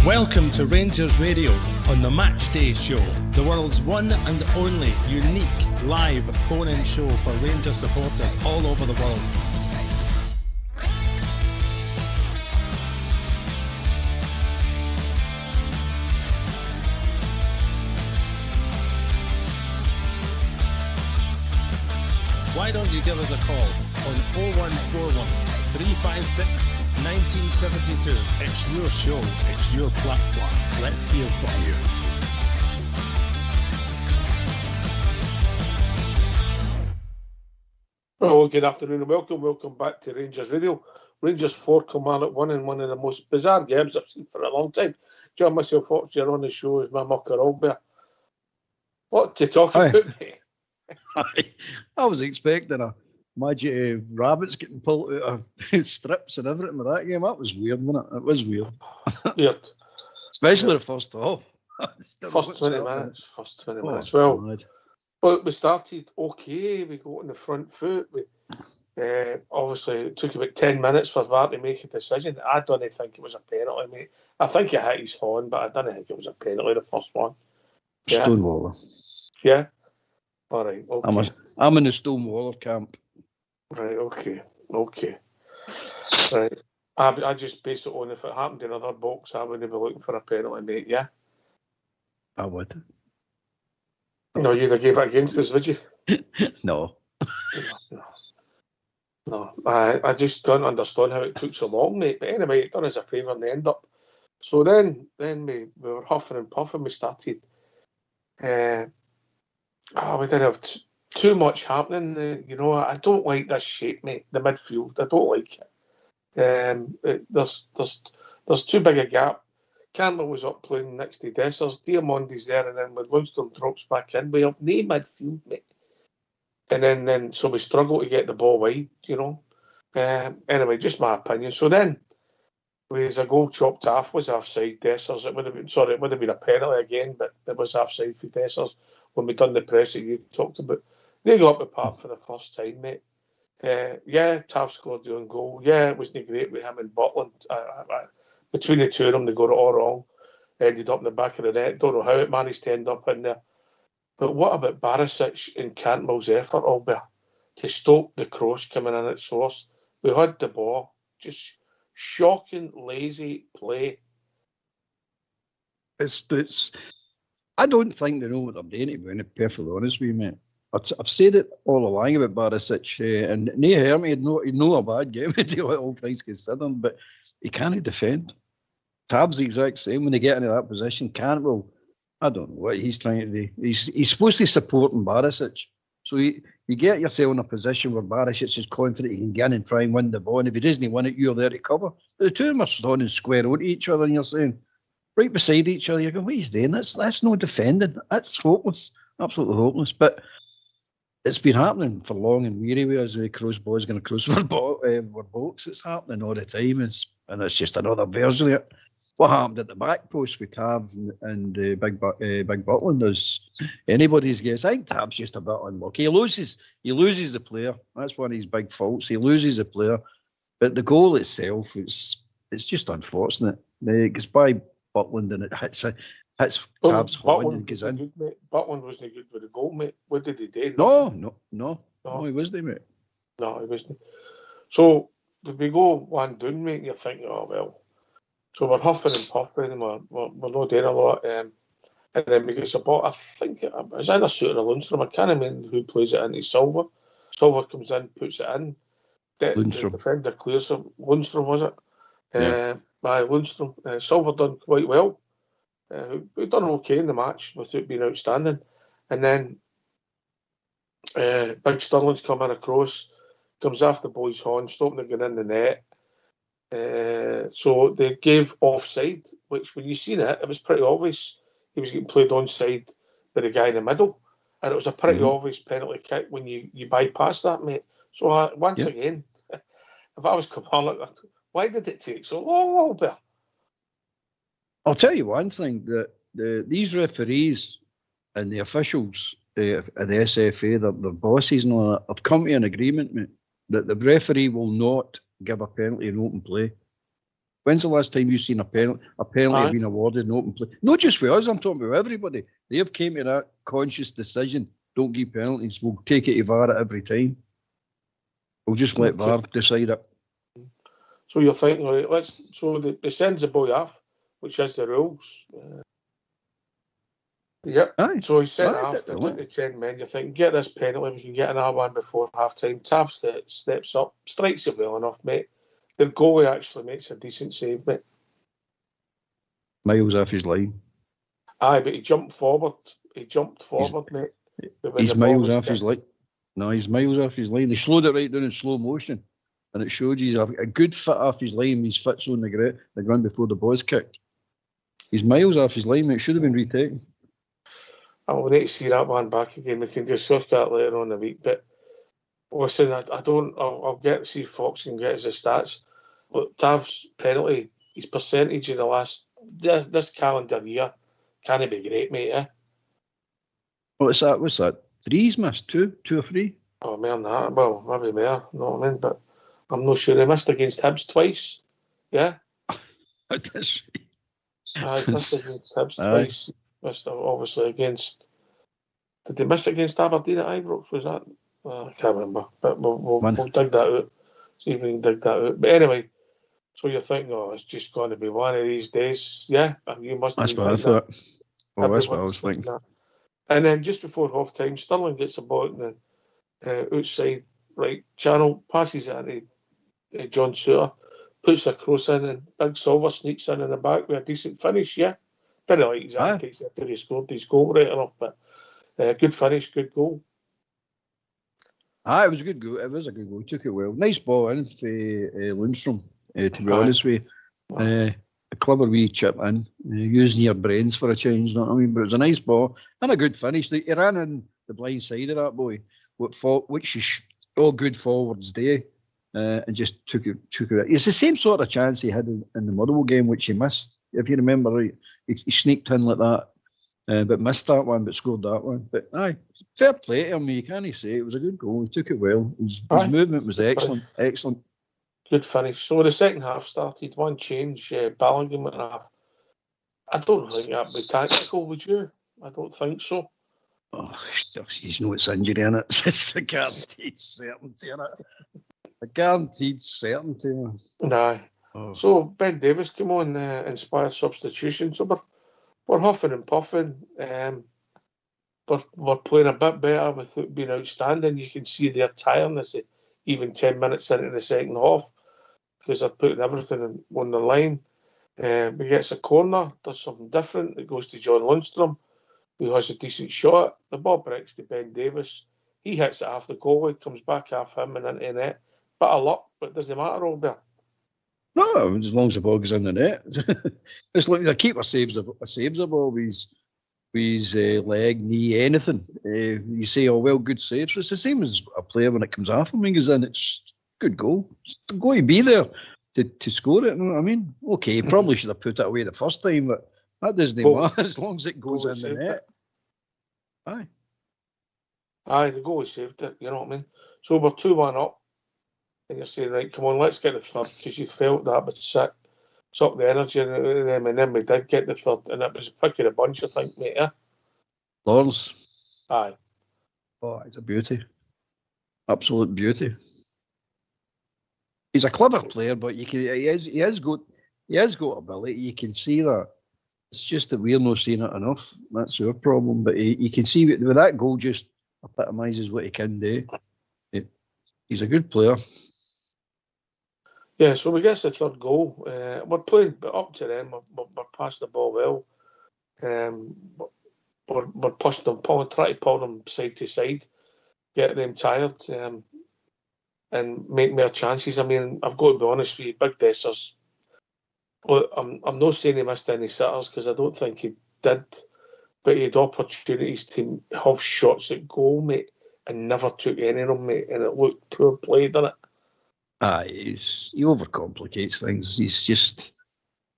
Welcome to Rangers Radio on the Match Day Show, the world's one and only unique live phone-in show for Rangers supporters all over the world. Why don't you give us a call on 0141 356 1972. It's your show, it's your platform. Let's hear from you. Well, good afternoon and welcome back to Rangers Radio. Rangers 4, Kilmarnock 1 in one of the most bizarre games I've seen for a long time. John, myself, what's you're on the show is my mucker Albert. What to talk about, mate? I was expecting a magic rabbits getting pulled out of strips and everything with that game. That was weird, wasn't it? It was weird. Weird. Especially the first half. First 20 minutes. Well, but we started okay. We got on the front foot. We obviously it took about 10 minutes for VAR to make a decision. I don't think it was a penalty, mate. I think it hit his horn, but I don't think it was a penalty, the first one. Yeah. Stonewaller. Yeah? All right, okay. I'm in the Stonewaller camp. Right, okay. Right. I just base it on if it happened in another box, I wouldn't be looking for a penalty, mate, yeah? I would. No, you'd have gave it against us, would you? No. No. I just don't understand how it took so long, mate. But anyway, it done us a favour in the end up. So then we were huffing and puffing. We started. We didn't have too much happening. I don't like this shape, mate. The midfield, I don't like it. There's too big a gap. Campbell was up playing next to Dessers. Diamondi's there, and then when Lundstrom drops back in, we have no midfield, mate. And then so we struggle to get the ball wide, Anyway, just my opinion. So then, with a goal chopped off, was offside Dessers. It would have been a penalty again, but it was offside for Dessers when we done the press that you talked about. They got the part for the first time, mate. Tav scored the own goal. Yeah, it wasn't great with him and Butland. Between the two of them, they got it all wrong. Ended up in the back of the net. Don't know how it managed to end up in there. But what about Barisic and Cantwell's effort, Albert, to stop the cross coming in at source? We had the ball. Just shocking, lazy play. It's. I don't think they know what they're doing, to be perfectly honest with you, mate. I've said it all along about Barisic, and Neil Hermie had no a bad game, all things considered, but he can't defend. Tab's the exact same. When they get into that position, Cantwell, I don't know what he's trying to do. He's supposed to support Barisic. So you get yourself in a position where Barisic is confident he can get in and try and win the ball, and if he doesn't win it, you're there to cover. But the two of them are standing square on each other, and you're saying, right beside each other, you're going, what he's doing? That's no defending. That's hopeless. Absolutely hopeless. But it's been happening for long and weary with us. Crossbow's going to cross our box. It's happening all the time, and it's just another version of it. What happened at the back post with Tav and Big Butland is anybody's guess. I think Tav's just a bit unlucky. He loses the player. That's one of his big faults. He loses the player, but the goal itself, it's just unfortunate. It goes by Butland and it hits Tav's horn and goes in. Butland wasn't good with the goal, mate. What did he do? No, he wasn't, mate. No, he wasn't. So did we go one down, mate? And you're thinking, oh well. So we're huffing and puffing, and we're not doing a lot. And then we get a ball. I think it's either Suter or Lundstrom. I can't remember who plays it into Silver. Silver comes in, puts it in. The defender clears him. Lundstrom, was it? Yeah. Lundstrom. Silver done quite well. We've done okay in the match without being outstanding. And then Big Sterling's coming across, comes off the boy's horn, stopping it going in the net. So they gave offside, which when you seen it, it was pretty obvious he was getting played onside by the guy in the middle, and it was a pretty obvious penalty kick when you bypass that, mate. So once again, if I was Kilmarnock, why did it take so long, Albert? I'll tell you one thing, that these referees and the officials at the SFA, their bosses and all that, have come to an agreement, mate, that the referee will not give a penalty in open play. When's the last time you've seen a penalty being awarded in open play? Not just for us, I'm talking about everybody. They have came to that conscious decision. Don't give penalties. We'll take it to VAR at every time. We'll just let VAR decide it. So you're thinking, right, so they sends the boy off, which is the rules. Yep. Aye. So he sent off the 10 men. You're thinking, get this penalty, we can get another one before half time. Taps steps up, strikes it well enough, mate. The goalie actually makes a decent save, mate. Miles off his line. Aye, but he jumped forward. Mate. He's miles off his line. No, he's miles off his line. They slowed it right down in slow motion, and it showed he's a good foot off his line. His foot's on the ground before the ball's kicked. He's miles off his line, mate. It should have been retaken. I'll need to see that one back again. We can discuss that later on in the week. But listen, I'll get to see Fox and get his stats. Look, Tav's penalty, his percentage in the last this calendar year can't be great, mate. Eh? What's that? 3 he's missed? 2 or 3? Oh, more than that. Well, maybe more. You know what I mean? But I'm not sure. He missed against Hibs twice. Yeah. That's He missed against Hibs twice. Missed obviously against. Did they miss against Aberdeen at Ibrox? Was that? I can't remember. But we'll dig that out. See if we can dig that out. But anyway, so you're thinking, it's just going to be one of these days. Yeah, and you must. That's what I thought. Well, that's what I was thinking. That. And then just before half time, Sterling gets a ball in the outside right channel, passes it to John Suter, puts a cross in, and Big Silver sneaks in the back with a decent finish. Yeah, didn't like his antics after he scored his goal right enough, but good finish, good goal. It was a good goal. It was a good goal. He took it well. Nice ball in for Lundstrom, to be honest with you. A clever wee chip in, using your brains for a change, you know what I mean? But it was a nice ball and a good finish. He ran in the blind side of that boy, which is all good forwards do, and just took it. It's the same sort of chance he had in the Motherwell game, which he missed. If you remember right, he sneaked in like that, but missed that one, but scored that one. But fair play to him. You can't say it was a good goal. He took it well. His movement was excellent. Good finish. So the second half started, one change, Ballaghan went off. I don't think that would be tactical, would you? I don't think so. You know it's injury in it. It's a guaranteed certainty in it. A guaranteed certainty. Nah. So Ben Davis came on, inspired substitution. So we're huffing and puffing. We're playing a bit better without being outstanding. You can see their tiredness even 10 minutes into the second half, because they're putting everything on the line. He gets a corner, does something different. It goes to John Lundstrom, who has a decent shot. The ball breaks to Ben Davis. He hits it off the goalie, comes back off him and into the net. Bit of luck, but it doesn't matter all there. No, as long as the ball goes in the net. It's like the keeper saves the ball with his leg, knee, anything. You say, good save. So it's the same as a player when it comes off him and goes in. It's good goal. It's going to be there to score it. You know what I mean? Okay, he probably should have put it away the first time, but that doesn't matter as long as it goes in the net. Aye, the goalie saved it. You know what I mean? So we're 2-1 up, and you're saying, right, come on, let's get the third, because you felt that would suck the energy out of them, and then we did get the third, and it was a pick of the bunch, I think, mate. Lawrence. Aye. Oh, it's a beauty. Absolute beauty. He's a clever player, but he has got ability. You can see that. It's just that we're not seeing it enough. That's our problem. But you can see with that goal just epitomises what he can do. He's a good player. Yeah, so we get the third goal. We're playing, but up to them, we're passing the ball well. We're pushing them, trying to pull them side to side, get them tired, and make more chances. I mean, I've got to be honest with you, Big Dessers. Look, I'm not saying he missed any sitters, because I don't think he did, but he had opportunities to have shots at goal, mate, and never took any of them, mate, and it looked poor play, didn't it? He overcomplicates things. He's just,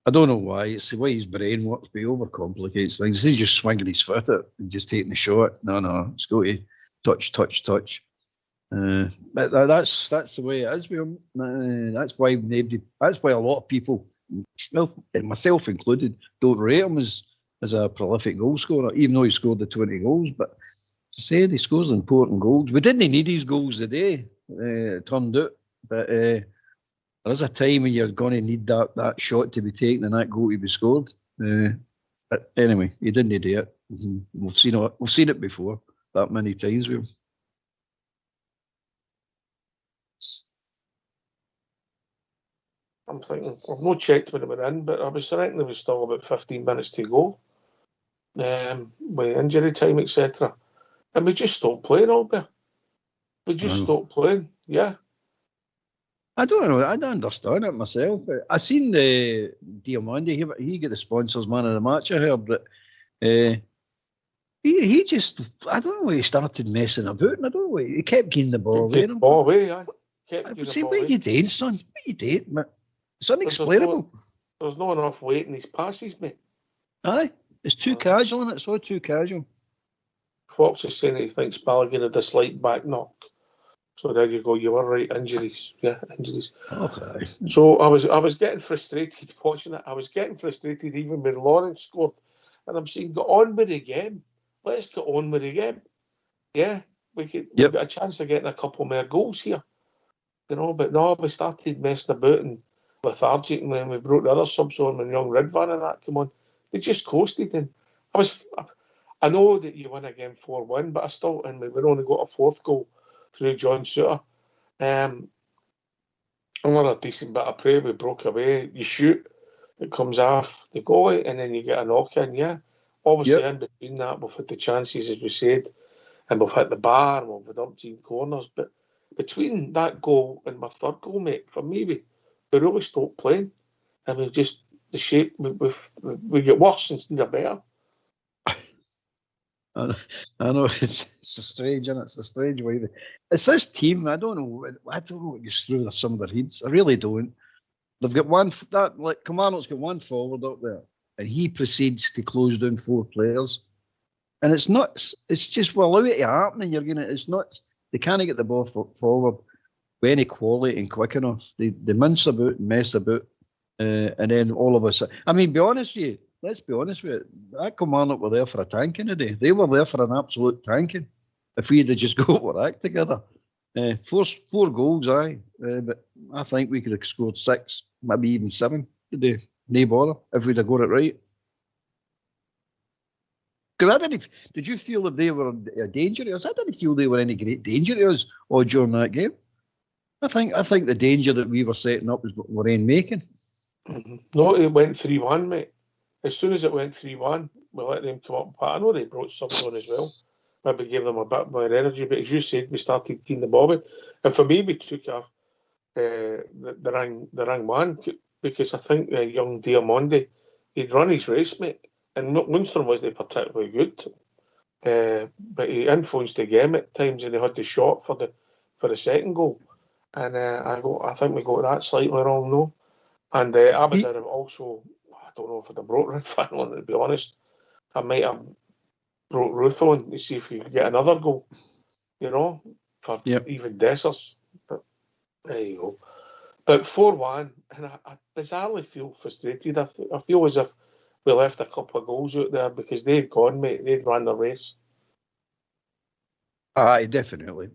I don't know why. It's the way his brain works, but he overcomplicates things. He's just swinging his foot at and just taking the shot. No, it's got to touch. But that's the way it is with him. That's why a lot of people well, myself included, don't rate him as a prolific goal scorer, even though he scored the 20 goals. But to say he scores important goals, we didn't need his goals today. It turned out, but there is a time when you're going to need that shot to be taken and that goal to be scored. But anyway, he didn't do it. We've seen it before that many times with him. I'm thinking, I've not checked when it went in, but I was thinking there was still about 15 minutes to go with injury time, etc. And we just stopped playing, Albert. We just stopped playing, yeah. I don't know. I don't understand it myself. I seen the Diamandi. He got the sponsors man of the match. I heard, but he just, I don't know. He started messing about, and I don't know. He kept getting the ball away. Kept getting saying, the ball what away. are you doing, son? What are you doing? It's unexplainable. There's not enough weight in these passes, mate. Aye, it's too casual, and it's all too casual. Fox is saying that he thinks Balogun had a slight back knock. So there you go. You were right. Injuries. Yeah, injuries. Okay. So I was getting frustrated watching it. I was getting frustrated even when Lawrence scored. And I'm saying, get on with the game. Let's get on with the game. Yeah, we've got a chance of getting a couple more goals here. You know, but no, we started messing about and lethargic, and then we brought the other subs on when young Ridvan and that come on. They just coasted. And I know that you win a game 4-1, but we only got a fourth goal through John Suter. Another decent bit of play, we broke away. You shoot, it comes off the goalie, and then you get a knock in, yeah. Obviously, in between that, we've had the chances, as we said, and we've hit the bar, and we've had umpteen corners. But between that goal and my third goal, mate, for me, we really stopped playing. And we just, the shape, we get worse instead of better. I know it's strange, and it's a strange way. It's this team. I don't know what goes through some of their heads. I really don't. They've got Kilmarnock's got one forward up there, and he proceeds to close down four players, and it's nuts. It's just allow it to happen, and it's nuts. They can't get the ball forward with any quality and quick enough. They mince about and mess about, and then all of a sudden, I mean, let's be honest with you, that Kilmarnock were there for a tanking today. They were there for an absolute tanking. If we had just got our act together. Four goals, aye. But I think we could have scored 6, maybe even 7 today. No bother, if we'd have got it right. Did you feel that they were a danger to us? I didn't feel they were any great danger to us during that game. I think the danger that we were setting up was what we're in making. No, it went 3-1, mate. As soon as it went 3-1, we let them come up. I know they brought subs on as well. Maybe gave them a bit more energy. But as you said, we started getting the ball. And for me, we took off the rang man, because I think young Diamandi, he'd run his race, mate. And Lundstrom wasn't particularly good. But he influenced the game at times, and he had the shot for the second goal. And I think we got that slightly wrong, no. And Aberdeen have also, I don't know if I'd have brought Ridvan on, to be honest. I might have brought Ruth on to see if we could get another goal, for even Dessers. But there you go. But 4-1, and I bizarrely feel frustrated. I feel as if we left a couple of goals out there because they'd gone, mate. They'd run the race. Aye, definitely.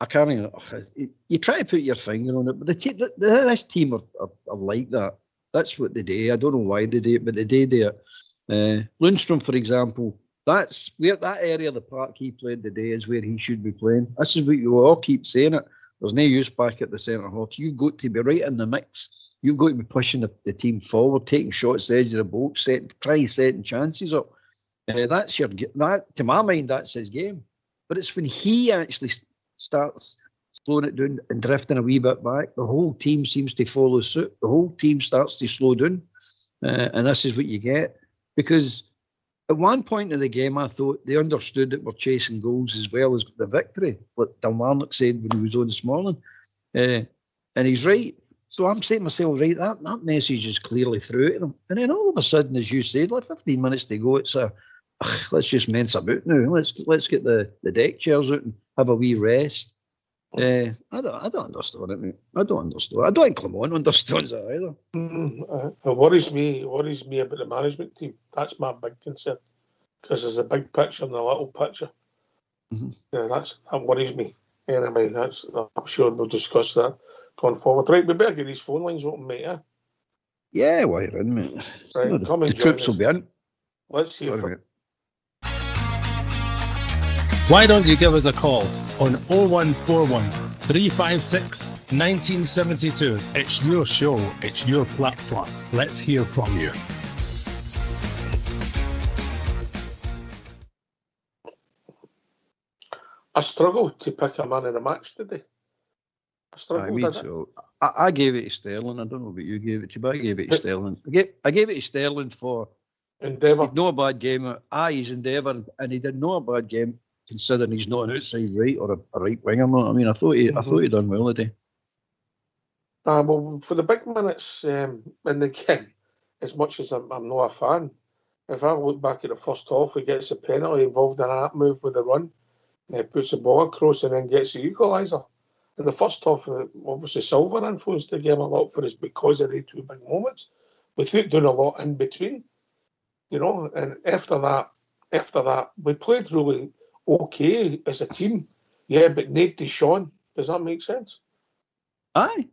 I can't. You try to put your finger on it, but this team are like that. That's what they do. I don't know why they do it, but they do it. Lundstrom, for example, that's where that area of the park he played today is where he should be playing. This is what you all keep saying it. There's no use back at the centre half. You've got to be right in the mix. You've got to be pushing the team forward, taking shots at the edge of the box, setting chances up. That to my mind, that's his game. But it's when he actually starts slowing it down and drifting a wee bit back, the whole team seems to follow suit. The whole team starts to slow down. And this is what you get. Because at one point in the game, I thought they understood that we're chasing goals as well as the victory, what Kilmarnock said when he was on this morning. And he's right. So I'm saying to myself, right, that message is clearly through to them. And then all of a sudden, as you said, 15 minutes to go, it's let's just mince about now. Let's get the deck chairs out and have a wee rest. I don't understand it, mate. I don't understand. I don't think Kilmarnock understands it either. It worries me about the management team. That's my big concern. Because there's a big picture and a little picture. Mm-hmm. Yeah, that worries me. Anyway, I'm sure we'll discuss that going forward. Right, we better get these phone lines open, mate. Yeah, why in, mate? Right, come and the join troops us. will be in. Let's hear from. Why don't you give us a call on 0141 356 1972? It's your show, it's your platform. Let's hear from you. I struggled to pick a man in the match today. I struggled. Me too. I gave it to Sterling. I don't know what you gave it to, but I gave it to Sterling. I gave it to Sterling for Endeavour. He'd no a bad game. He's Endeavour, and he did not a bad game considering he's not an outside right or a right winger. I mean, I thought he done well today. Well, for the big minutes in the game, as much as I'm not a fan, if I look back at the first half, he gets a penalty involved in that move with the run. Puts the ball across and then gets the equaliser. In the first half, obviously Silver influenced the game a lot for us because of the two big moments, without doing a lot in between, And after that, we played really okay as a team, but nobody shone. Does that make sense? Aye,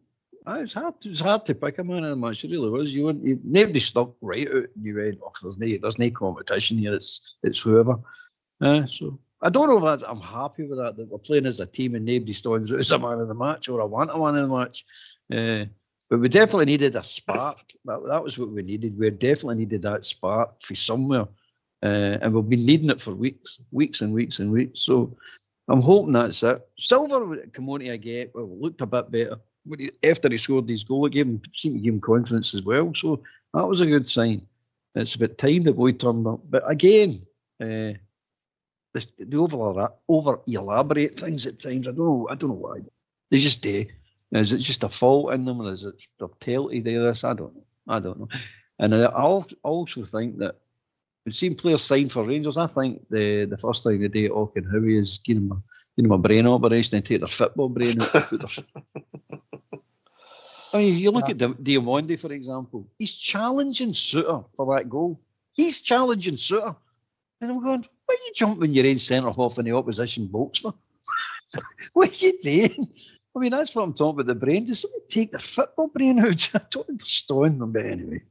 it's hard to pick a man in the match. It really was. Nobody stuck right out. And you went, there's no competition here. It's whoever. So. I don't know if I'm happy with that we're playing as a team and nobody stands out as a man in the match or I want a man in the match. But we definitely needed a spark. That was what we needed. We definitely needed that spark from somewhere. And we've been needing it for weeks and weeks and weeks. So I'm hoping that's it. Silver come on again, looked a bit better. After he scored his goal, seemed to give him confidence as well. So that was a good sign. It's about time the boy turned up. But again, they over elaborate things at times. I don't know why. They just do. Is it just a fault in them, or is it their tail to do this? I don't know. And I also think that we've seen players sign for Rangers. I think the first thing they do at Auchenhowie is give them a brain operation and take their football brain out. I mean, you look at Diamandi, for example. He's challenging Suter for that goal. He's challenging Suter, and I'm going, why are you jumping your own centre half in the opposition box for? What are you doing? I mean, that's what I'm talking about, the brain. Does somebody take the football brain out? I don't understand them, but anyway.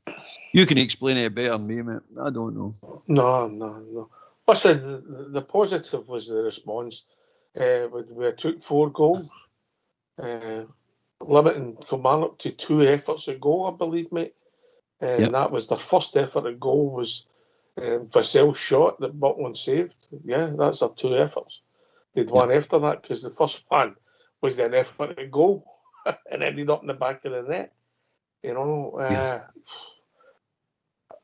You can explain it better than me, mate. I don't know. No. Listen, the positive was the response. We took 4 goals, limiting Kilmarnock to 2 efforts at goal, I believe, mate. And that was the first effort at goal was Vassell's shot that Butland saved. Yeah, that's our 2 efforts. They'd one after that because the first one was an effort at goal and ended up in the back of the net.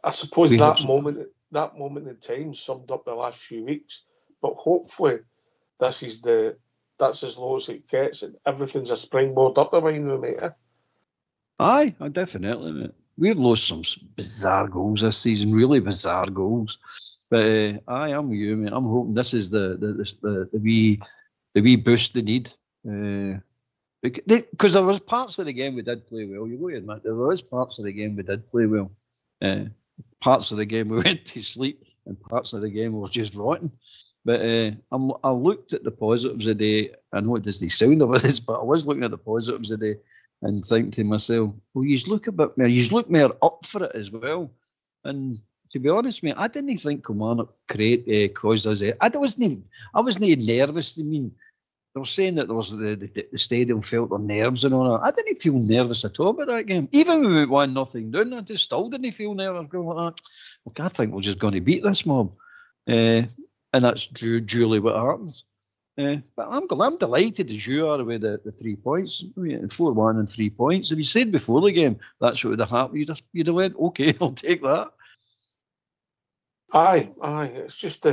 I suppose that moment in time summed up the last few weeks. But hopefully that's as low as it gets and everything's a springboard up the line with mate. Aye, definitely, mate. We've lost some bizarre goals this season, really bizarre goals. But I'm with you, mate. I'm hoping this is the wee boost they need. Because there was parts of the game we did play well. You go ahead, Matt. There was parts of the game we did play well. Parts of the game we went to sleep, and parts of the game we were just rotten. But I looked at the positives of the day. I know it doesn't sound of this, but I was looking at the positives of the day and thinking to myself, well, you look a bit more, you look more up for it as well. And to be honest, mate, I didn't think Kilmarnock caused us. I wasn't nervous. I mean, they were saying that there was the stadium felt their nerves and all that. I didn't feel nervous at all about that game. Even when we went 1-0 down, I just still didn't feel nervous. Going like that. Okay, I think we're just going to beat this mob. And that's duly what happens. But I'm delighted as you are with the 3 points. 4-1 and 3 points. If you said before the game that's what would have happened, you'd have went, okay, I'll take that. Aye. It's just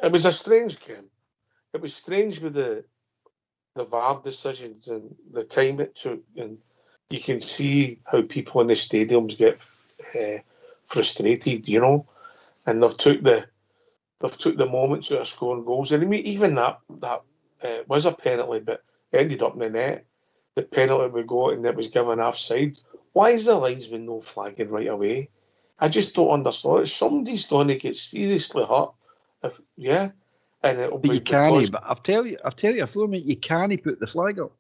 it was a strange game. It was strange with the VAR decisions and the time it took, and you can see how people in the stadiums get frustrated, and they've took the they've took the moments out of scoring goals. And I mean, even that was a penalty, but it ended up in the net. The penalty we got and it was given offside. Why is the linesman no flagging right away? I just don't understand. Somebody's going to get seriously hurt. And it'll But be you can't. because But I'll tell you, for me, you can't put the flag up.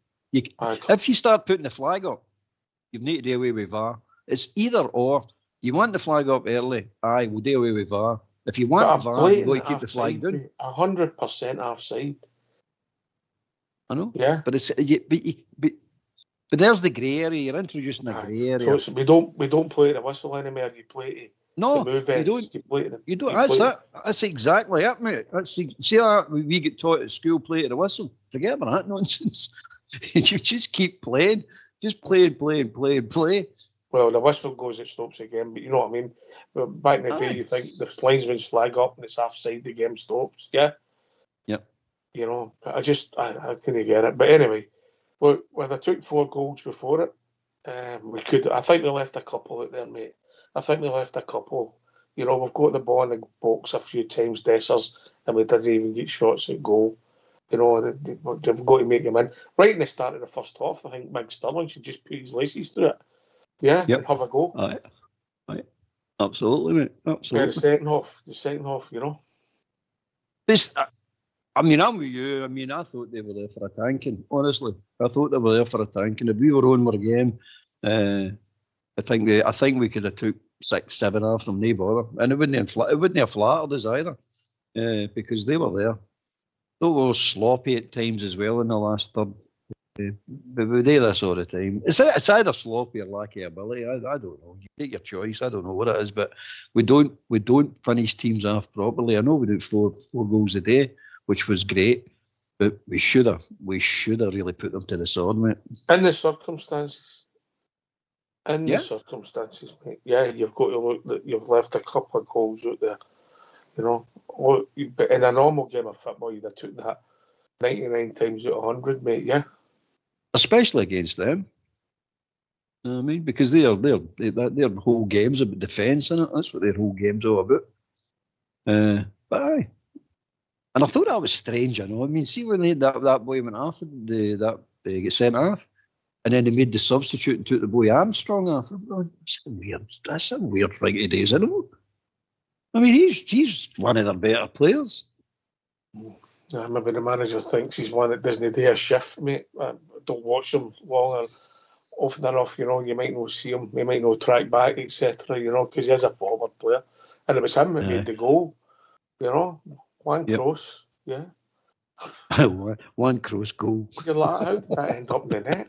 I If you start putting the flag up, you need to do away with VAR. It's either or. You want the flag up early, we'll do away with VAR. If you want VAR, you've got to keep the flag down. 100% offside. I know. Yeah. But but there's the grey area. You're introducing a grey area. So we don't play the whistle anymore. You play No, the move you ends. don't. You don't. That's it. That's exactly it, mate. See how we get taught at school, play to the whistle. Forget about that nonsense. You just keep playing. Just play. Well, the whistle goes, it stops again. But you know what I mean? Well, back in the day, you think the linesman's flag up and it's offside, the game stops. Yeah. Yep. You know, I couldn't get it. But anyway, look, when I took 4 goals before it, we could. I think we left a couple out there, mate. I think we left a couple. You know, we've got the ball in the box a few times, Dessers, and we didn't even get shots at goal. You know, they've got to make them in. Right in the start of the first half, I think Big Sterling should just put his laces through it. Yeah, and have a go. Aye. Absolutely, mate. Absolutely. Yeah, the second half, you know. I'm with you. I thought they were there for a tanking, honestly. I thought they were there for a tanking. If we were on our game, I think we could have took 6-7 off them, no bother. And it wouldn't have flattered us either, because they were there. They were sloppy at times as well in the last third. But we do this all the time. It's either sloppy or lack of ability. I don't know. You take your choice. I don't know what it is, but we don't finish teams off properly. I know we do 4 goals a day, which was great, but we should have really put them to the sword, mate. In the circumstances. The circumstances, mate. Yeah, you've got to look that you've left a couple of goals out there. You know, but in a normal game of football, you'd have took that 99 times out of 100, mate. Yeah. Especially against them. You know what I mean? Because their whole game's about defence, isn't it? That's what their whole game's all about. But aye. And I thought that was strange, you know. I mean, see when that boy went off, that get sent off, and then they made the substitute and took the boy Armstrong off. I'm going, that's a weird thing to do, isn't it? I mean, he's one of their better players. Yeah, maybe the manager thinks he's one that doesn't do a shift, mate. Don't watch him long or often enough, you know. You might not see him, you might not track back, etc., you know, because he is a forward player. And it was him that made the goal, you know. One cross, yeah. One cross goal. You're like, how did that end up in the net?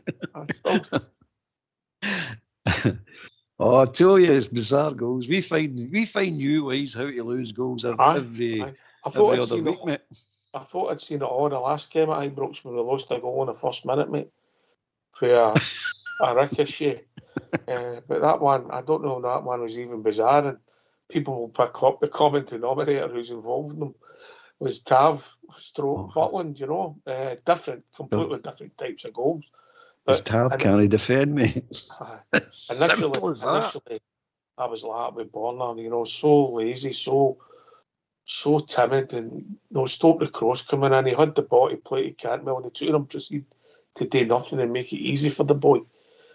Oh, I tell you, it's bizarre goals. We find new ways how to lose goals every other week, mate. I thought I'd seen it all the last game at Ibrox when we lost a goal in the first minute, mate, for a ricochet. But that one, I don't know if that one was even bizarre, and people will pick up the common denominator who's involved in them was Tav, Butland, you know, completely different types of goals. But Tav can't defend me. Initially, I was like with Borna, you know, so lazy, so timid, and stop the cross coming in. He had the ball to play to Cantwell, and the two of them proceed to do nothing and make it easy for the boy.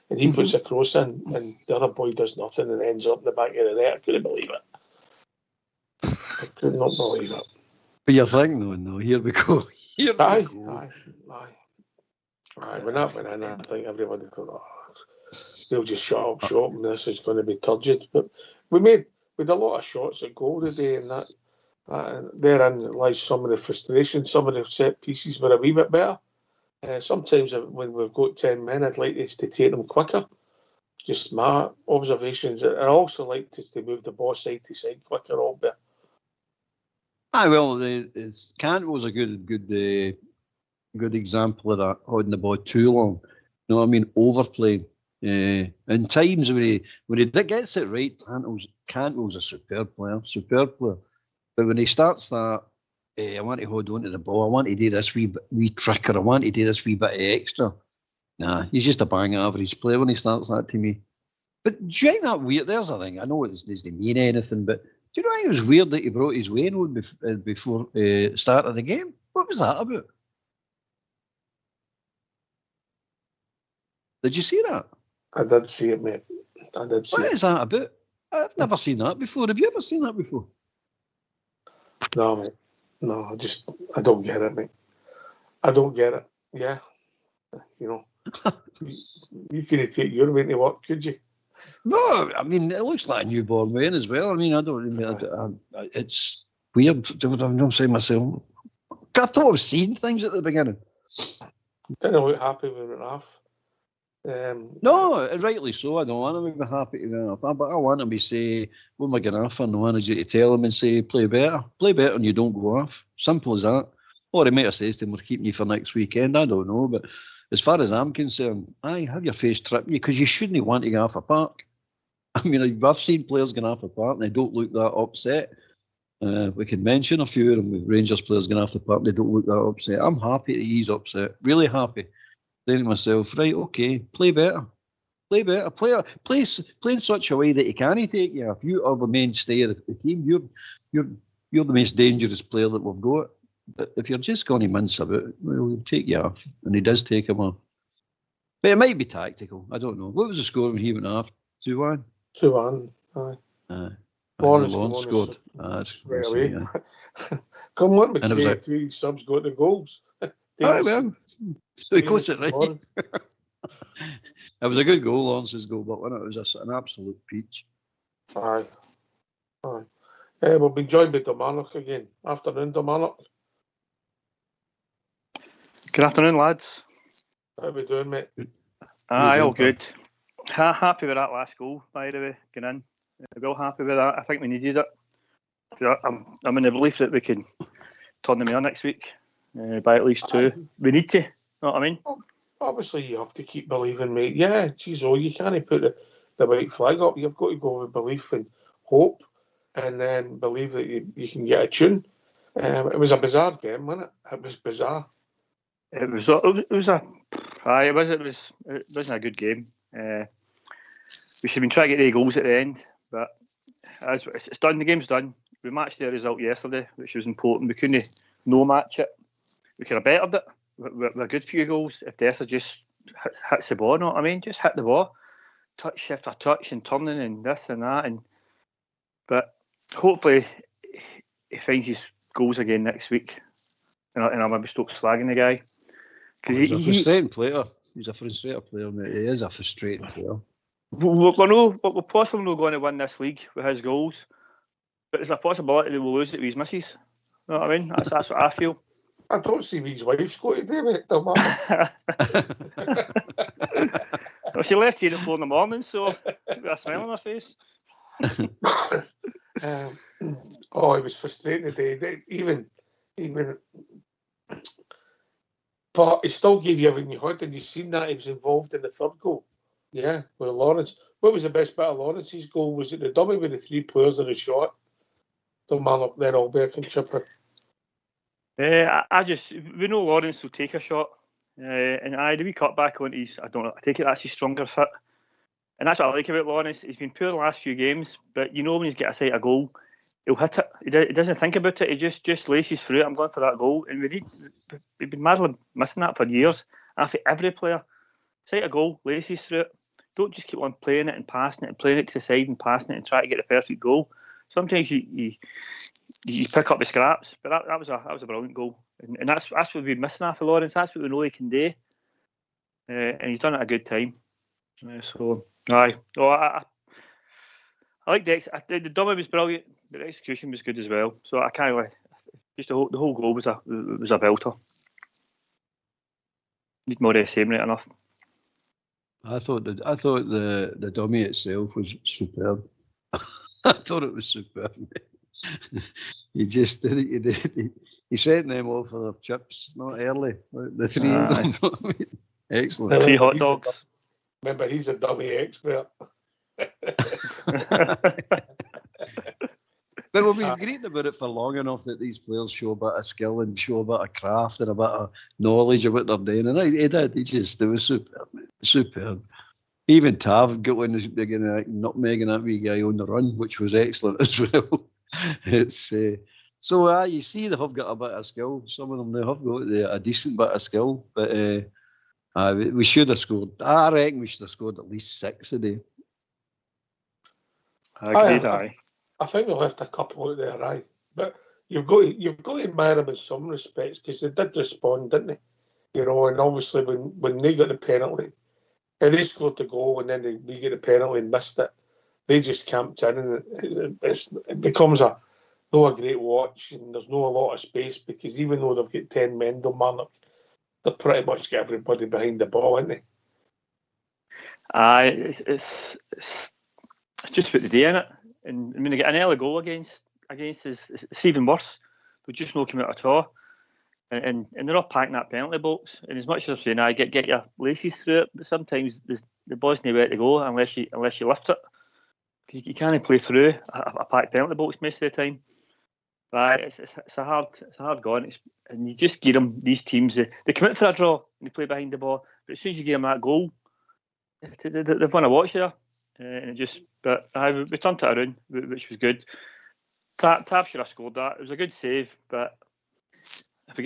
And he puts a cross in, and the other boy does nothing and ends up in the back of the net. I couldn't believe it. I could not believe it. But you're thinking, no, here we go. Aye. When that went in, I think everybody thought, they'll just shut up shop and this is going to be turgid. But we had a lot of shots at goal today, and that therein lies some of the frustration. Some of the set pieces were a wee bit better. Sometimes when we've got 10 men, I'd like us to take them quicker. Just my observations. I also like to move the ball side to side quicker, all better. Well, Cantwell's a good example of that, holding the ball too long. You know what I mean? Overplaying. In times when he gets it right, Cantwell's a superb player. But when he starts that, I want to hold on to the ball, I want to do this wee trick, or I want to do this wee bit of extra. Nah, he's just a bang average player when he starts that to me. But do you think that weird? There's a thing. I know it doesn't mean anything, but Do you know, it was weird that he brought his Wayne on before start of the game? What was that about? Did you see that? I did see it, mate. I did see What it. is that about? I've never seen that before. Have you ever seen that before? No, mate. No, I don't get it, mate. I don't get it. Yeah. You know, you couldn't take your way to work, could you? No, I mean, it looks like a newborn Wayne as well. I mean, I don't really, it's weird. I'm saying myself, I thought I was seeing things at the beginning. Didn't look happy when we went off. No, rightly so. I don't want him to be happy to be off, but I want him to say, what am I going off for? And I wanted you to tell him and say, play better and you don't go off. Simple as that. Or he might have said to him, we're keeping you for next weekend. I don't know, but as far as I'm concerned, have your face tripping you, because you shouldn't want to go off a park. I mean, I've seen players going off a park and they don't look that upset. We can mention a few of them with Rangers players going off the park, they don't look that upset. I'm happy that he's upset, really happy. Saying to myself, right, okay, play better, play in such a way that he can't take you. If you are the mainstay of the team, you're the most dangerous player that we've got. But if you're just going to mince about, well, we'll take you off, and he does take him off. But it might be tactical. I don't know. What was the score when he went off? 2-1. 2-1. Aye. Lawrence scored. Right away. Come on, McShay, 3 subs got the goals. Well, so he caught it right. It was a good goal, Lawrence's goal, but when it was an absolute peach. Aye. We'll be joined by Kilmarnock again. Afternoon, Kilmarnock. Good afternoon, lads. How we doing, mate? Aye, all good. Happy with that last goal, by the way, going in. Real happy with that. I think we needed it. I'm in the belief that we can turn them here next week by at least 2. We need to, know what I mean? Obviously, you have to keep believing, mate. Yeah, geez, you can't put the white flag up. You've got to go with belief and hope, and then believe that you can get a tune. It was a bizarre game, wasn't it? It was bizarre. It wasn't a good game. We should have been trying to get the goals at the end, but as it's done, the game's done. We matched the result yesterday, which was important. We couldn't no match it. We could have bettered it. We're good few goals. If Dessa just hits the ball, know what I mean? Just hit the ball, touch after touch, and turning and this and that. But hopefully he finds his goals again next week, and I'll maybe stop slagging the guy. He's a frustrating player. He's a frustrated player, mate. He is a frustrating player. We're possibly not going to win this league with his goals, but there's a possibility that we'll lose it with his misses. You know what I mean? That's what I feel. I don't see his wife's got to do it, though, man. Well, she left here at 4 a.m, so with a smile on her face. It was frustrating today. Even, but he still gave you everything you had, and you've seen that he was involved in the third goal. Yeah, with Lawrence. What was the best bit of Lawrence's goal? Was it the dummy with the 3 players in a shot? The man up there, Albeck and Chipper. We know Lawrence will take a shot, and the wee cut back on his, I don't know, I take it that's his stronger foot, and that's what I like about Lawrence. He's been poor the last few games, but you know when he's got a sight of goal, he'll hit it. He doesn't think about it. He just laces through it. I'm going for that goal, and we've been madly missing that for years. After every player, sight a goal, laces through it. Don't just keep on playing it and passing it and playing it to the side and passing it and try to get the perfect goal. Sometimes you pick up the scraps, but that was a brilliant goal, and that's what we've been missing after Lawrence. That's what we know he can do, and he's done it at a good time. I like the dummy was brilliant, but the execution was good as well. So I kind of just the whole goal was a belter. Need more of the same, right enough. I thought the dummy itself was superb. I thought it was superb. He just did it. He sent them all for their chips, not early. The 3 of them. Excellent. 3 hot dogs. Remember, he's a dummy expert. But we've been greeting about it for long enough that these players show a bit of skill and show a bit of craft and a bit of knowledge of what they're doing. And he did. It was superb, man. Superb. Even Tav got in again, nutmegging that wee guy on the run, which was excellent as well. It's you see they have got a bit of skill. Some of them they have got a decent bit of skill, but we should have scored. I reckon we should have scored at least 6 a day. I think they left a couple out there, aye. But you've got to admire them in some respects because they did respond, didn't they? You know, and obviously when they got the penalty, and they scored the goal, and then we get the penalty and missed it. They just camped in, and it becomes a great watch, and there's not a lot of space because even though they've got 10 men, Kilmarnock, they've pretty much got everybody behind the ball, haven't they? Aye, it's just put the day in it, and I mean, they get an early goal against us. It's even worse. They just not come out at all, and they're all packing that penalty box. And as much as I'm saying, I get your laces through it, but sometimes the ball's nowhere to go unless you lift it. You can't play through a packed penalty box most of the time. Right, it's a hard gone, and you just give them these teams. They come out for a draw and they play behind the ball, but as soon as you give them that goal, they've won a watch there, and But we turned it around, which was good. Tav should have scored that. It was a good save, but if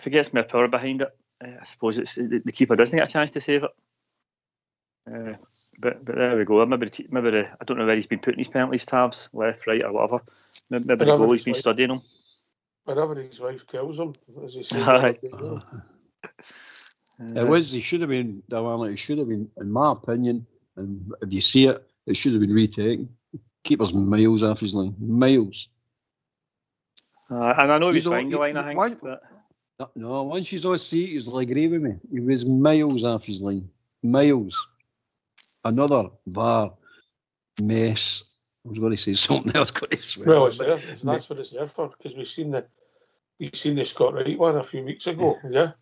it gets more power behind it, I suppose it's the keeper doesn't get a chance to save it. But there we go. Maybe I don't know where he's been putting his penalties, Tavs, left, right, or whatever. Maybe the goalie's been studying them. Whatever his wife tells him, as he said. He should have been, it should have been, in my opinion, and if you see it, it should have been retaken. Keeper's miles off his line. Miles. And I know he's behind the line, I think. No, once you all see it, you'll agree with me. He was miles off his line. Miles. Another VAR mess. I was going to say something else. Well, it's there. That's what it's there for, because we've seen the Scott Wright one a few weeks ago. Yeah.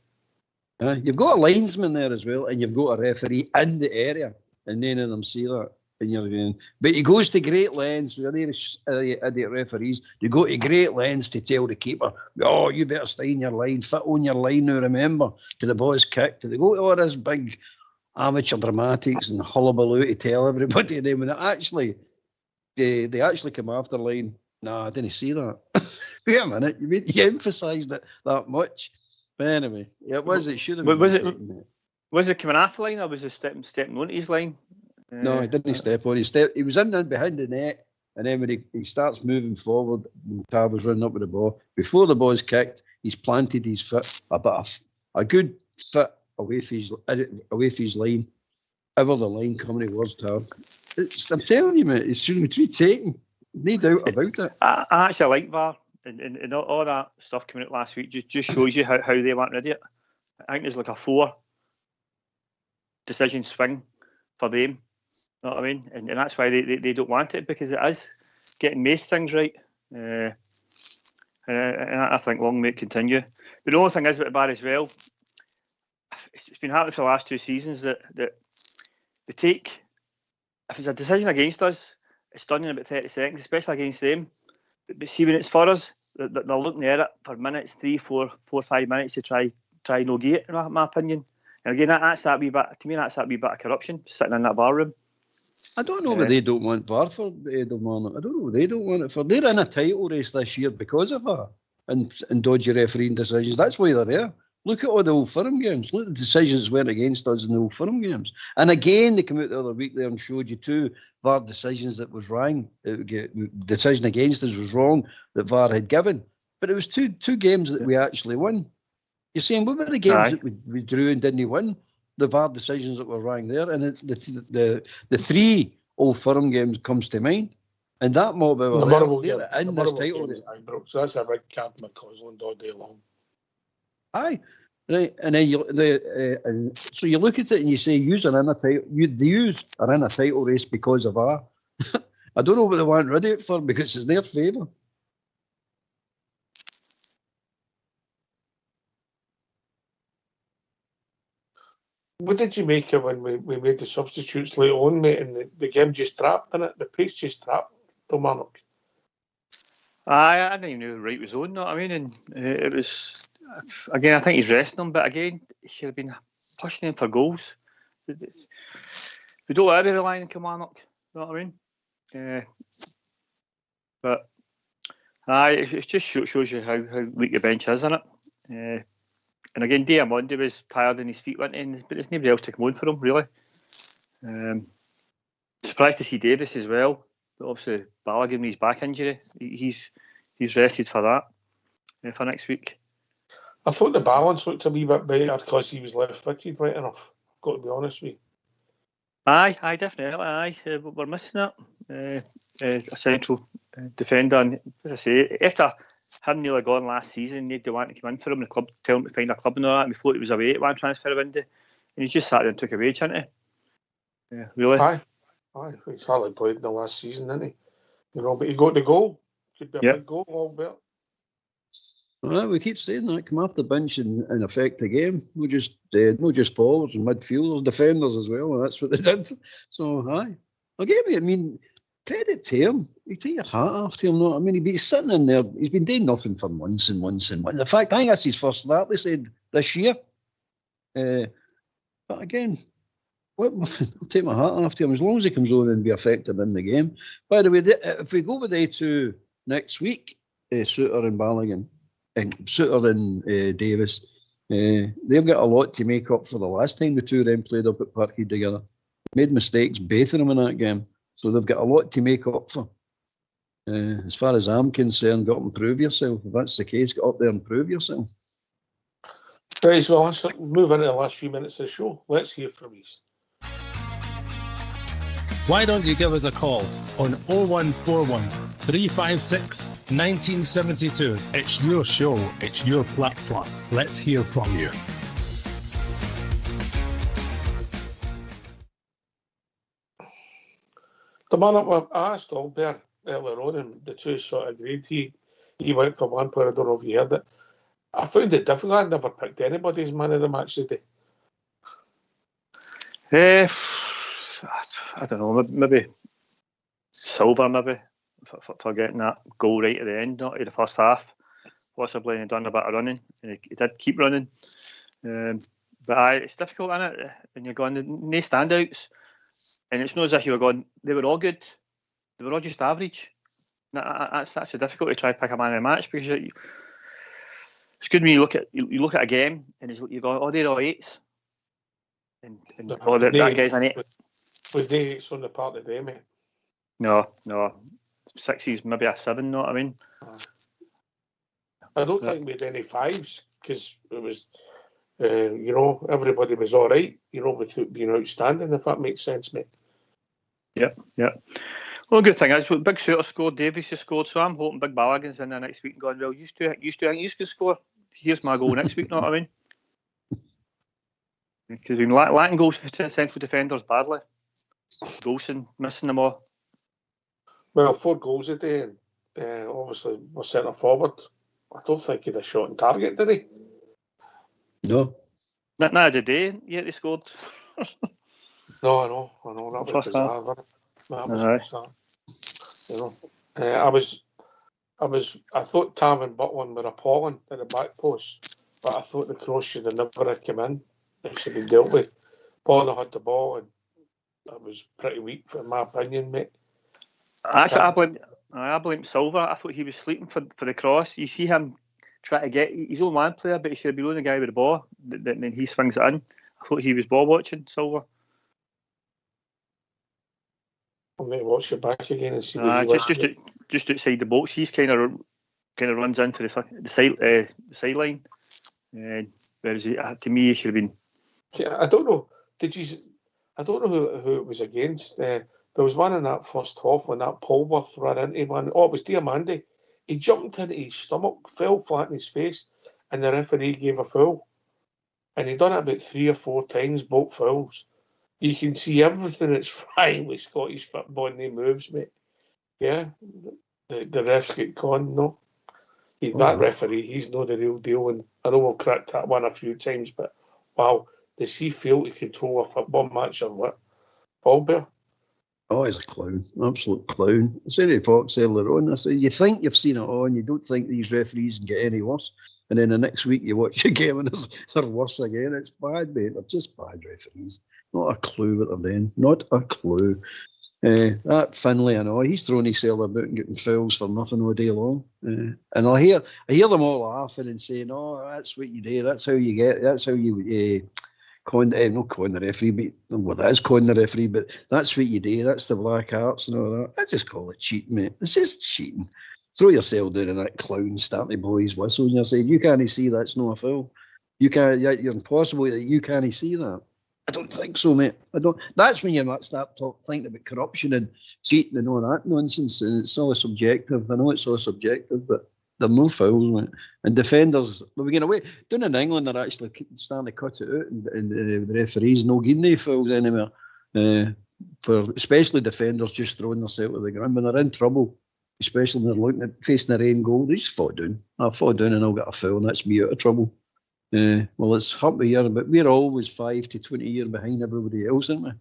You've got a linesman there as well, and you've got a referee in the area, and none of them see that. And you're going, but he goes to great lengths. Idiot referees, they go to great lengths to tell the keeper, "Oh, you better stay in your line, fit on your line now. Remember, to the ball's kicked." They go to all this big amateur dramatics and hullabaloo to tell everybody. And then when they actually come after line, I didn't see that. Wait a minute, you emphasised it that much. But anyway, it should have been. Was it coming after line or was it stepping onto his line? No, he didn't step on. He was in behind the net, and then when he starts moving forward, and Tav was running up with the ball, before the ball's kicked, he's planted his foot a good foot away from his line. Ever the line coming towards Tav. I'm telling you, mate, it should be taken. No doubt about it. I actually like VAR, and all that stuff coming out last week just shows you how they weren't ready it. I think there's like a 4 decision swing for them. You know what I mean? And that's why they don't want it, because it is getting most things right. And I think long may it continue. But the only thing is with the VAR as well, it's been happening for the last 2 seasons that they take, if it's a decision against us, it's done in about 30 seconds, especially against them. But see, when it's for us, they're looking at it for minutes, 3, 4, 5 minutes to try no gate, in my opinion. And again, that's that wee bit of corruption sitting in that bar room. I don't know why they don't want VAR for Kilmarnock. I don't know what they don't want it for. They're in a title race this year because of VAR and dodgy refereeing decisions. That's why they're there. Look at all the Old Firm games. Look at the decisions that went against us in the Old Firm games. And again, they came out the other week there and showed you 2 VAR decisions that was wrong. The decision against us was wrong that VAR had given. But it was two games that we actually won. You're saying, what were the games that we drew and didn't win? The VAR decisions that were wrong there. And the 3 Old Firm games comes to mind. And that mob over there in this title. So that's a red card McCausland all day long. Aye, right, and then so you look at it and you say, "Use are in a title. They are in a title race because of VAR." I don't know what they want rid of it for, because it's their favour. What did you make of when we made the substitutes late on, mate, and the game just trapped in it? The pace just trapped Kilmarnock. I didn't even know the right was on. Know what I mean? And it was. Again, I think he's resting them, but again, he should have been pushing them for goals. We don't want to be relying on Kilmarnock, you know what I mean? But Aye, it just shows you how weak the bench is, isn't it? And again, Diamondi was tired in his feet, but there's nobody else to come on for him, really. Surprised to see Davis as well. But obviously, Balogun with his back injury, he's rested for that for next week. I thought the balance looked a wee bit better because he was left-footed right enough. I've got to be honest with you. Aye, definitely. Aye, we're missing it. A central defender, and as I say, after him nearly gone last season, nobody wanted to come in for him. The club tell him to find a club and all that. And before he was away at one transfer window, and he just sat there and took a wage, hadn't he? Yeah, really. Aye, he's hardly played in the last season, didn't he? You know, but he got the goal. Could be a big goal, Albert. Well, we keep saying that. Come off the bench and affect the game. Not just forwards and midfielders, defenders as well. And that's what they did. So, aye. I mean, credit to him. You take your hat off to him. No, I mean, he's sitting in there. He's been doing nothing for months and months and months. In fact, I think that's his first start, they said, this year. But again, I'll take my hat off to him as long as he comes on and be effective in the game. By the way, if we go with A2 next week, Suter and Balogun, and Suter and Davis, they've got a lot to make up for the last time the two of them played up at Parkhead together. Made mistakes, both of them in that game. So they've got a lot to make up for. As far as I'm concerned, got to improve yourself. If that's the case, get up there and prove yourself. Right, well, let's move into the last few minutes of the show. Let's hear from you. Why don't you give us a call on 0141 356 1972? It's your show, it's your platform. Let's hear from you. The man I asked Albert earlier on, and the two sort of agreed. He went for one player. I don't know if you heard it. I found it difficult. I never picked anybody's man of the match today. I don't know, maybe Silver, maybe, for getting that goal right at the end, not in the first half. Possibly, and done a bit of running. And he did keep running. But it's difficult, isn't it? When you're going, no standouts. And it's not as if you were going, they were all good. They were all just average. That's the difficulty to try to pick a man of the match, because it's good when you look at a game and you go, oh, they're all eights. And that guy's an 8. With the 8s on the part of the day, mate? No. 6s, maybe a 7, know what I mean? I don't think we had any 5s, because it was, everybody was all right, without being outstanding, if that makes sense, mate. Yeah. Well, good thing is, Big Suter scored, Davies has scored, so I'm hoping Big Balogun's in there next week and going, well, you two think you can score? Here's my goal next week, know what I mean? Because we've been lacking goals for central defenders badly. Golson missing them all. Well, 4 goals a day, and obviously we're centre forward. I don't think he had a shot on target, did he? No. Not a day yet they scored. No, I know. That was bizarre, wasn't it? That was bizarre. I thought Tam and Butland were appalling at the back post, but I thought the cross should have never have come in. It should have been dealt with. Bonner had the ball, and that was pretty weak, in my opinion, mate. Actually, I blame Silver. I thought he was sleeping for the cross. You see him try to get his own man player, but he should be on the guy with the ball. Then he swings it in. I thought he was ball watching, Silver. I'm going to watch it back again and see. Just outside the box, he's kind of runs into the sideline. Whereas to me, he should have been. Yeah, I don't know. I don't know who it was against. There was one in that first half when that Polworth ran into one. Oh, it was Diamandi. He jumped into his stomach, fell flat in his face, and the referee gave a foul. And he'd done it about 3 or 4 times, both fouls. You can see everything that's right with Scottish football and he moves, mate. Yeah, the refs get conned, no. That referee, he's not the real deal. And I know we've cracked that one a few times, but wow, does he fail to control a football match or what? Albert? Oh, he's a clown, absolute clown. I said to Fox earlier on, I said, you think you've seen it all and you don't think these referees can get any worse. And then the next week you watch a game and they're worse again. It's bad, mate. They're just bad referees. Not a clue what they're doing. Not a clue. That Finlay and all, he's throwing himself about and getting fouls for nothing all day long. And I hear them all laughing and saying, "Oh, that's what you do. That's how you get. That's how you not con the referee, but well, that is con the referee. But that's what you do. That's the black arts and all that. I just call it cheating, mate. This is cheating. Throw yourself down in that clown starting to blow his whistle, and you're saying you can't see that's not a foul. You can't. You're impossible that you can't see that. I don't think so, mate. I don't. That's when you might start thinking about corruption and cheating and all that nonsense. And it's all subjective. I know it's all subjective, but there are no fouls, mate. And defenders, we're going away. Down in England, they're actually starting to cut it out, and the referees no giving any fouls anymore. For especially defenders just throwing themselves to the ground when they're in trouble, especially when they're looking at facing their own goal. They just fall down. I'll fall down and I'll get a foul, and that's me out of trouble. Well, it's half a year, but we're always 5 to 20 years behind everybody else, aren't we?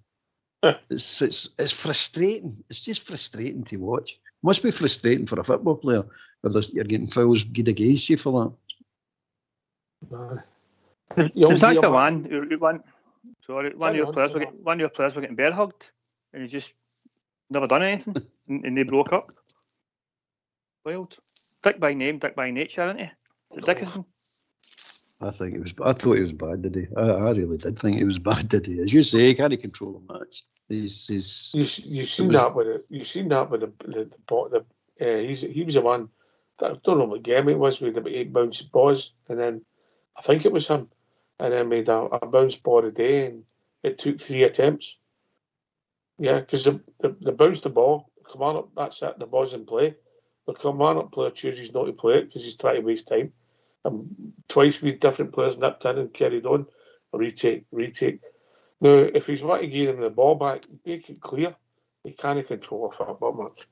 It's frustrating. It's just frustrating to watch. It must be frustrating for a football player if you're getting fouls good against you for that. There's actually one of your players were getting bear hugged, and he just never done anything, and they broke up. Wild. Dick by name, Dick by nature, isn't he? Dickinson. I thought it was bad today. I really did think it was bad today. As you say, he can't control the match. You've seen that with the he was the one. I don't know what game it was with the 8 bounce balls, and then I think it was him, and then made a bounce ball a day, and it took 3 attempts. Yeah, because they bounced the ball. Come on up, that's it. The ball's in play. The Kilmarnock player chooses not to play it because he's trying to waste time. Twice with different players nipped in and carried on. Retake. Now, if he's wanting to give him the ball back, make it clear. He can't control a football match.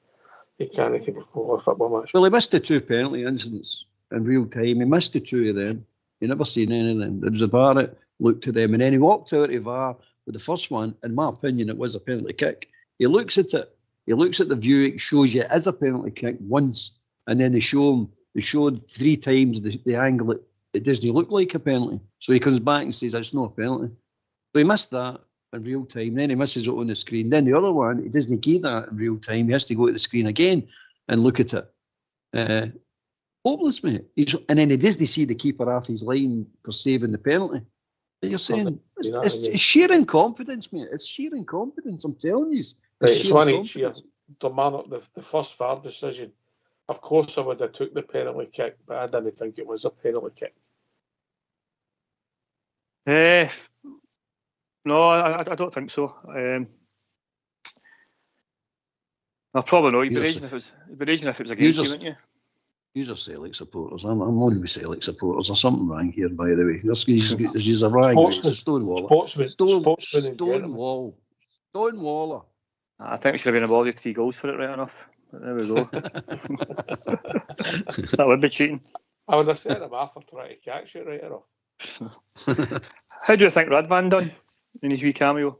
Well, he missed the 2 penalty incidents in real time. He missed the 2 of them. He never seen any of them. There was a VAR that looked at them, and then he walked out of VAR with the first one. In my opinion, it was a penalty kick. He looks at it. He looks at the view. It shows you it is a penalty kick once, and then they showed 3 times the angle it doesn't look like a penalty. So he comes back and says it's not a penalty. So he missed that in real time. Then he misses it on the screen. Then the other one, he doesn't give that in real time. He has to go to the screen again and look at it. Hopeless, mate. And then he doesn't see the keeper off his line for saving the penalty. You're saying it's sheer incompetence, mate. It's sheer incompetence. I'm telling you. It's one each year. The first VAR decision. Of course, I would have took the penalty kick, but I didn't think it was a penalty kick. No, I don't think so. I probably know. You'd be raging if it was against you, wouldn't you? These are Celtic supporters. I'm only with Celtic supporters. There's something wrong here, by the way. There's a rang. It's a Stonewaller. Stonewaller. I think we should have been awarded 3 goals for it, right enough. But there we go. That would be cheating. I would have sent him off for trying to catch it right enough. How do you think Radvan done in his wee cameo?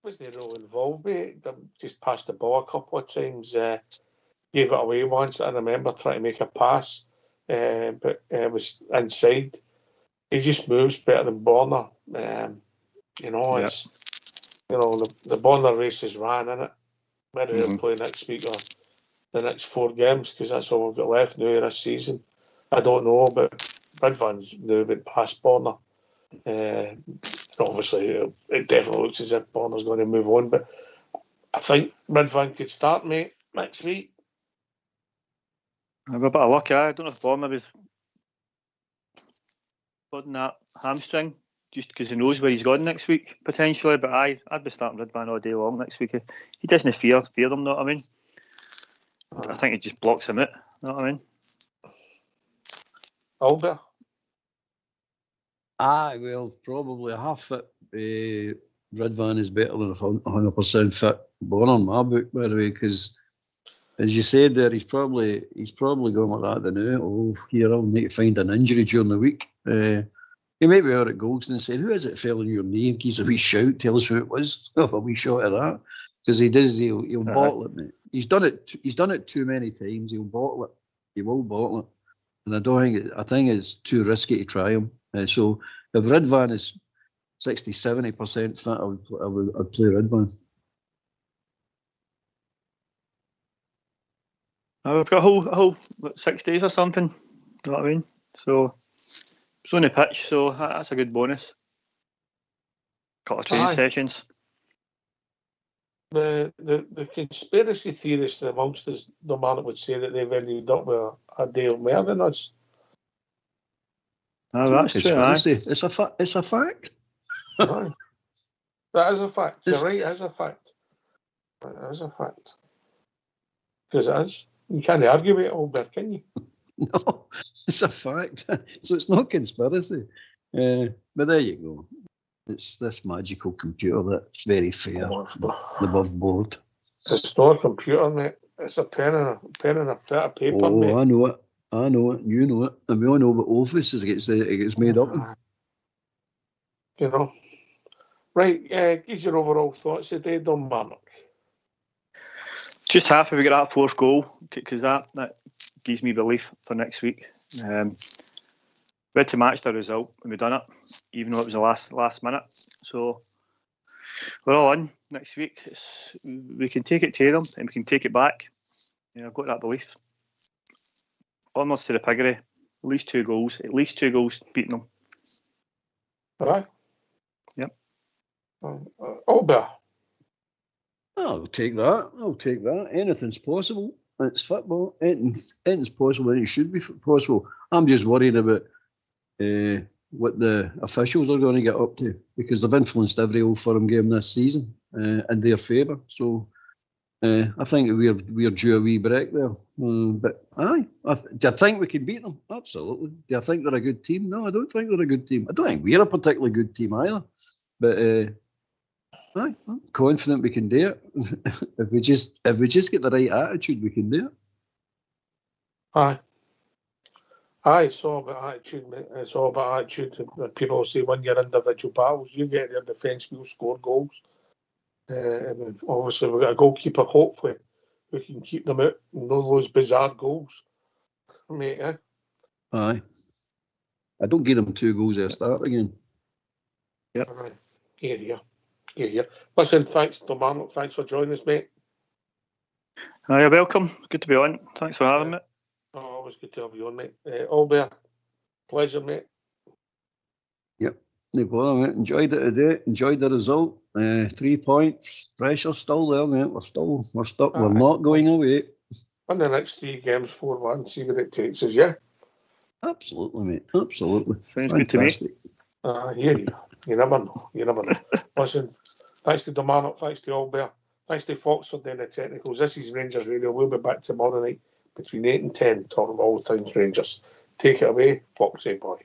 Wasn't really involved, mate. Just passed the ball a couple of times. Gave it away once. I remember trying to make a pass, but it was inside. He just moves better than Borna. It's the Borna race is ran, isn't it? Whether they'll play next week or the next 4 games, because that's all we've got left now this season. I don't know, but Radvan's now been past Borna. Obviously, it definitely looks as if Borna's going to move on, but I think Radvan could start, mate, next week. I've got a bit of luck. I don't know if Borna was putting that hamstring just because he knows where he's going next week, potentially, but I'd be starting Radvan all day long next week. He doesn't fear them, know what I mean? I think it just blocks him out, know what I mean? Albert? Well, probably a half-fit Radvan is better than a 100% fit Borna in my book, by the way, because as you said there, he's probably going like that now. Oh, here, I'll need to find an injury during the week. He may be out at Goldston and said, "Who is it fell in your name?" Gives a wee shout, tell us who it was. A wee shot of that. Because he'll bottle it, mate. He's done it too many times. He'll bottle it. He will bottle it. And I think it's too risky to try him. So if Radvan is 60-70% fit, I'd play Radvan. We've got a whole 6 days or something. You know what I mean? So it's on the pitch, so that's a good bonus. Couple of training sessions. The conspiracy theorists amongst us, the man would say that they've ended up with a deal more than us. Oh, that's true. It's a fact. Aye. That is a fact. You're right, it is a fact. It is a fact. Because it is. You can't argue with it, Albert, can you? No, it's a fact. So it's not conspiracy. But there you go. It's this magical computer that's very fair, above board. It's not a computer, mate. It's a pen and a bit of paper, mate. I know it. You know it. And we all know what Office it gets made up in. You know. Right, give your overall thoughts today, Kilmarnock. Just happy we got that fourth goal, because that gives me belief for next week. We had to match the result and we done it, even though it was the last minute. So we're all in next week. We can take it to them and we can take it back. Yeah, I've got that belief. Almost to the piggery. At least two goals beating them. Right. Yep. Albert. I'll take that. Anything's possible. It's football. Anything's possible, and it should be possible. I'm just worried about what the officials are going to get up to, because they've influenced every Old Firm game this season in their favour. So I think we're due a wee break there. But do I think we can beat them? Absolutely. Do I think they're a good team? No, I don't think they're a good team. I don't think we're a particularly good team either. But I'm confident we can do it. if we just get the right attitude, we can do it. Aye, it's all about attitude, mate. It's all about attitude. People say win your individual battles. You get your defence, we'll score goals. And obviously, we've got a goalkeeper, hopefully, who can keep them out and all those bizarre goals. Mate, Aye. I don't give them 2 goals at the start again. Yep. Here. Listen, thanks, Kilmarnock. Thanks for joining us, mate. You're welcome. Good to be on. Thanks for having me. Always good to have you on, mate. Albert, pleasure, mate. Yep, no bother, mate. Enjoyed it today. Enjoyed the result. 3 points. Pressure's still there, mate. We're stuck. We're not going away. Win the next 3 games 4-1. See where it takes us. Yeah. Absolutely, mate. Absolutely. Sounds good to me. You never know. Listen, thanks to Kilmarnock, thanks to Albert, thanks to Fox for doing the technicals. This is Rangers Radio. We'll be back tomorrow night between 8 and 10 talking about all things Rangers. Take it away, Foxy boy.